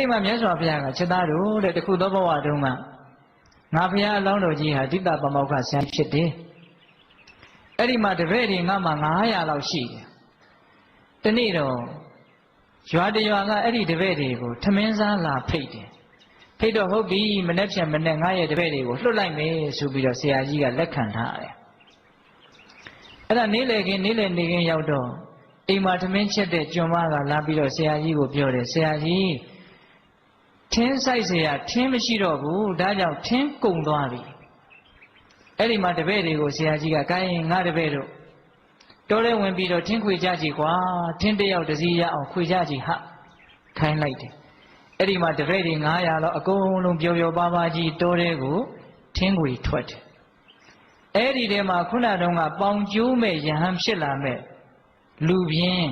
ဒီမှာမြတ်စွာဘုရားကချက်သားတို့တဲ့တခုသောဘဝတုန်းကငါဘုရားအလောင်းတော်ကြီးဟာတိတ္တပမောက္ခဆံဖြစ်တယ်အဲ့ဒီမှာတပည့်တွေငါမှ900လောက်ရှိတယ်တနေ့တော့ရွာတရွာကအဲ့ဒီတပည့်တွေကိုထမင်းစားလာဖိတ်တယ်ဖိတ်တော့ဟုတ်ပြီမနေ့ဖြန်မနေ့ငါရဲ့တပည့်တွေကိုလွှတ်လိုက်မယ်ဆိုပြီးတော့ဆရာကြီးကလက်ခံထားတယ်အဲ့ဒါနေ့လေနေခင်းရောက်တော့အိမ်မှာထမင်းချက်တဲ့ကျွန်မကလာပြီးတော့ဆရာကြီးကိုပြောတယ်ဆရာကြီးထင်းဆိုင်เสียထင်းမရှိတော့ဘူးဒါကြောင့်ထင်းကုန်သွားပြီအဲ့ဒီမှာတပည့်တွေကိုဆရာကြီးကကိုင်းငါတပည့်တို့တော်လဲဝင်ပြီးတော့ထင်းခွေကြကြည့်ကွာထင်းတယောက်တစည်းရအောင်ခွေကြကြည့်ဟာခိုင်းလိုက်တယ်အဲ့ဒီမှာတပည့်တွေ900လောက်အကုန်လုံးပျော်ပျော်ပါးပါးကြီးတော်တဲ့ကိုထင်းခွေထွက်တယ်အဲ့ဒီထဲမှာခုနတုန်းကပေါင်ကျိုးမဲ့ယဟန်ဖြစ်လာမဲ့လူပြင်း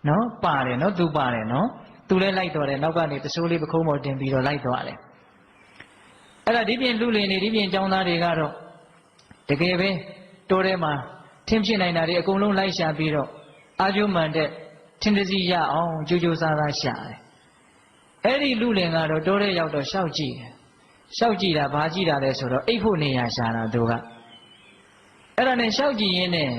နော်ပါတယ်နော်သူပါတယ်နော်သူလည်းလိုက်တော့တယ်နောက်ကနေတဆိုးလေးပခုံးပေါ်တင်ပြီးတော့လိုက်သွားတယ်အဲ့ဒါဒီပြင်လူလင်တွေဒီပြင်ចောင်းသားတွေကတော့တကယ်ပဲတိုးထဲမှာထင်းဖြစ်နိုင်တာတွေအကုန်လုံးလိုက်ရှာပြီးတော့အာကျုံမှန်တဲ့ထင်းတစည်းရအောင်ကြိုးကြိုးစားစားရှာတယ်အဲ့ဒီလူလင်ကတော့တိုးထဲရောက်တော့ရှောက်ကြည့်တယ်ရှောက်ကြည့်တာဘာကြည့်တာလဲဆိုတော့အိတ်ဖို့နေရရှာတာသူကအဲ့ဒါနဲ့ရှောက်ကြည့်ရင်းနဲ့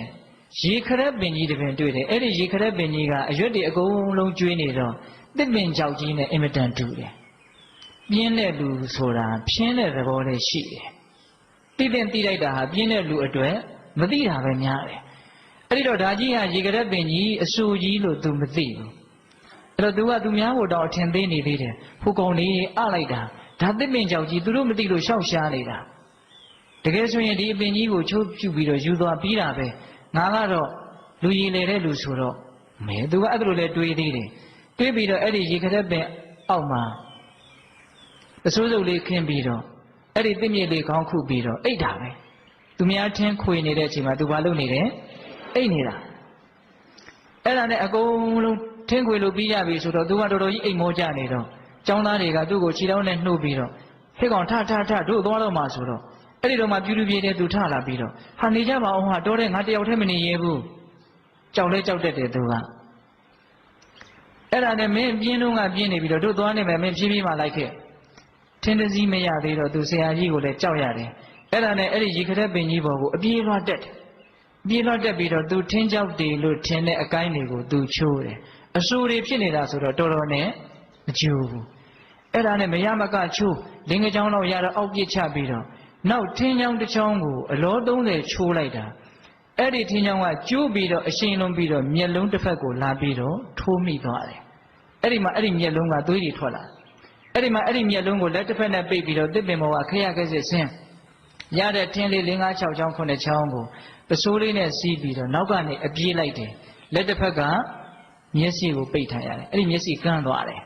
ရေခရက်ပင်ကြီးတစ်ပင်တွေ့တယ်အဲ့ဒီရေခရက်ပင်ကြီးကအရွက်တွေအကုန်လုံးကျွေးနေတော့တစ်ပင်ကြောက်ကြီးနဲ့အင်မတန်တူတယ်ပြင်းတဲ့လူဆိုတာဖြင်းတဲ့သဘောလေးရှိတယ်တိတဲ့တိလိုက်တာဟာပြင်းတဲ့လူအတွက်မသိတာပဲများတယ်အဲ့ဒီတော့ဒါကြီးဟာရေခရက်ပင်ကြီးအဆူကြီးလို့ तू မသိဘူးအဲ့တော့ तू က तू များဖို့တော့အထင်သေးနေသေးတယ်ဟိုကောင်လေးအလိုက်တာဒါတစ်ပင်ကြောက်ကြီးသူတို့မသိလို့ရှောက်ရှားနေတာတကယ်ဆိုရင်ဒီအပင်ကြီးကိုချိုးပြူပြီးတော့ယူသွားပြီးတာပဲငါကတော့လူရည်လေတဲ့လူဆိုတော့မဲသူကအဲ့ဒါလိုလဲတွေးသေးတယ်တွေးပြီးတော့အဲ့ဒီရေခရက်ပင်အောက်မှာအစိုးစုပ်လေးခင်းပြီးတော့အဲ့ဒီတစ်မြစ်လေးခေါင်းခုပြီးတော့အိတ်တာပဲသူများထင်းခွေနေတဲ့အချိန်မှာသူဘာလုပ်နေတယ်အိတ်နေတာအဲ့ဒါနဲ့အကုန်လုံးထင်းခွေလို့ပြီးရပြီဆိုတော့သူကတော်တော်ကြီးအိမ်မောကြနေတော့ကျောင်းသားတွေကသူ့ကိုခြေထောက်နဲ့နှုတ်ပြီးတော့ဟဲ့ကောင်ထတို့သွားတော့မှဆိုတော့အဲ့ဒီတော့မှပြူပြတဲ့သူထလာပြီးတော့ဟာနေကြပါအောင်ဟာတော်တဲ့ငါတယောက်တည်းမနေရဲဘူးကြောက်လဲကြောက်တတ်တယ်သူကအဲ့ဒါနဲ့မင်းပြင်းလုံးကပြင်းနေပြီးတော့တို့သွားနေမယ်မင်းဖြည်းဖြည်းမှလိုက်ခဲ့ထင်းတစည်းမရသေးတော့သူဆရာကြီးကိုလည်းကြောက်ရတယ်အဲ့ဒါနဲ့အဲ့ဒီရေခရက်ပင်ကြီးပေါ်ကိုအပြေးလွှတ်တက်ပြေးလွှတ်တက်ပြီးတော့သူထင်းကြောက်တယ်လို့ထင်တဲ့အကိုင်းတွေကိုသူချိုးတယ်အဆူတွေဖြစ်နေတာဆိုတော့တော်တော်နဲ့မကျူဘူးအဲ့ဒါနဲ့မရမကချိုးလင်္ကကြောင်းတော့ရတော့အောက်ပြစ်ချပြီးတော့နောက်ထင်းချောင်းတစ်ချောင်းကိုအလော30ချိုးလိုက်တာအဲ့ဒီထင်းချောင်းကကျိုးပြီးတော့အရှိန်လုံးပြီးတော့မျက်လုံးတစ်ဖက်ကိုလာပြီးတော့ထိုးမိသွားတယ်အဲ့ဒီမှာအဲ့ဒီမျက်လုံးကသွေးတွေထွက်လာအဲ့ဒီမှာအဲ့ဒီမျက်လုံးကိုလက်တစ်ဖက်နဲ့ပိတ်ပြီးတော့တစ်ပင်ပေါ်ကခရခက်စစ်ဆင်းရတဲ့ထင်းလေး5 6ချောင်း9ချောင်းကိုပစိုးလေးနဲ့စီးပြီးတော့နောက်ကနေအပြေးလိုက်တယ်လက်တစ်ဖက်ကမျက်စိကိုပိတ်ထားရတယ်အဲ့ဒီမျက်စိကန်းသွားတယ်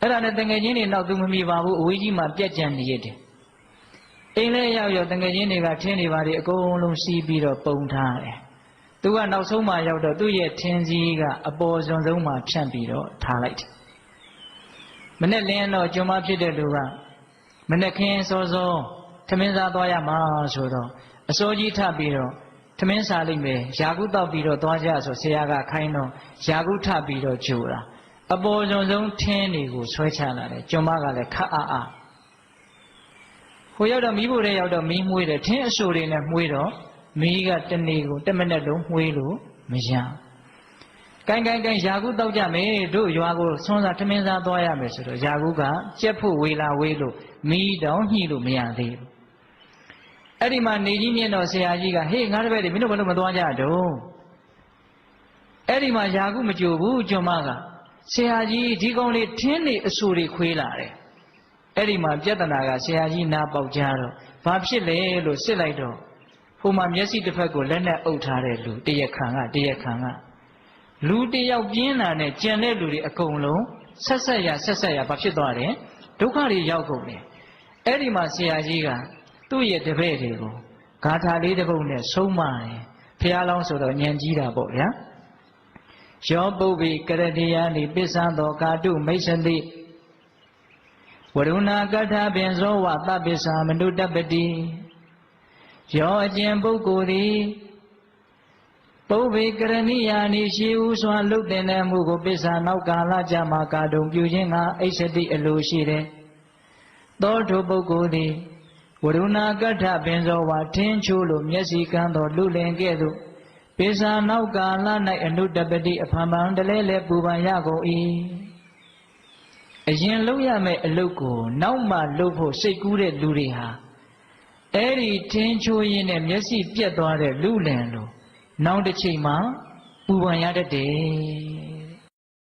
အဲ့ဒါနဲ့တငယ်ချင်းတွေနောက်သူမမီပါဘူးအဝေးကြီးမှာပြက်ကြံနေရတယ်အိမ်လေးရောက်တငယ်ချင်းတွေကထင်းတွေပါတွေအကုန်လုံးစီးပြီးတော့ပုံထားတယ်သူကနောက်ဆုံးမှရောက်တော့သူ့ရဲ့ထင်းစည်းကအပေါ်စွန်ဆုံးမှဖြန့်ပြီးတော့ထားလိုက်တယ်မနဲ့လင်းတော့ကျွမ်းမဖြစ်တဲ့လူကမနဲ့ခင်းစောစောထမင်းစားသွားရမှာဆိုတော့အစိုးကြီးထပ်ပြီးတော့ထမင်းစားလိုက်မယ်ယာကုတောက်ပြီးတော့သွားကြဆိုဆရာကခိုင်းတော့ယာကုထပ်ပြီးတော့ဂျိုတာအပေါ်စွန်ဆုံးထင်းတွေကိုဆွဲချလာတယ်ကျွမ်းမကလည်းခတ်အားဟိုရောက်တော့မီးဖို့တဲ့ရောက်တော့မီးမွှေးတယ်ထင်းအဆူတွေနဲ့မွှေးတော့မီးကတနေ့ကို1မိနစ်လုံးမွှေးလို့မရကိုင်းယာကုတောက်ကြမယ်တို့ရွာကိုဆွမ်းစားထမင်းစားသွားရမယ်ဆိုတော့ယာကုကကြက်ဖို့ဝေလာဝေးလို့မီးတောင်ညှိလို့မရသေးဘူးအဲ့ဒီမှာနေကြီးမြင့်တော့ဆရာကြီးကဟေးငါတပည့်တွေမင်းတို့ဘယ်လိုမသွားကြတော့အဲ့ဒီမှာယာကုမကြိုဘူးကျွန်မကဆရာကြီးဒီကောင်လေးထင်းနေအဆူတွေခွေးလာတယ်အဲ့ဒီမှာပြဿနာကဆရာကြီးနားပေါက်ကြတော့ဘာဖြစ်လဲလို့စစ်လိုက်တော့ဟိုမှာမျက်စိတစ်ဖက်ကိုလက်နဲ့အုပ်ထားတဲ့လူတရက်ခံကလူတယောက်ပြင်းလာနဲ့ကြံတဲ့လူတွေအကုန်လုံးဆက်ဆက်ရဘာဖြစ်သွားတယ်ဒုက္ခတွေရောက်ကုန်တယ်အဲ့ဒီမှာဆရာကြီးကသူ့ရဲ့တပည့်တွေကိုဂါထာလေးတစ်ပုဒ်နဲ့ဆုံးမတယ်ဖះလောင်းဆိုတော့ဉာဏ်ကြီးတာပေါ့ဗျာယောပုဗ္ဗေကရတိယနိပစ္စံသောကာတုမိတ်စတိဝရုဏကထာပင်ဇောဝသပ္ပစ္ဆာမနုတပတိယောအကျင့်ပုဂ္ဂိုလ်သည် ပုဗ္ဗေကရဏိယာနိရှိဥစွာလှုပ်တင်တဲ့အမှုကိုပစ္စာနောက်ကာလကြမှာကာတုံပြုခြင်းကအိစ္ဆတိအလိုရှိတယ်သောထိုပုဂ္ဂိုလ်သည်ဝရုဏကဋ္ဌပင်ဇောဝါထင်းချိုးလိုမျက်စိကန်းသောလူလင်ကဲ့သို့ပစ္စာနောက်ကာလ၌အနုတပတိအဖန်ဖန်တလဲလဲပူပန်ရကုန်၏အရင်လုပ်ရမယ့်အလုပ်ကိုနောက်မှလုပ်ဖို့စိတ်ကူးတဲ့လူတွေဟာအဲ့ဒီထင်းချိုးရင်းနဲ့မျက်စိပြက်သွားတဲ့လူလင်လိုနောက်တစ်ချိန်မှာပူပန်ရတတ်တယ်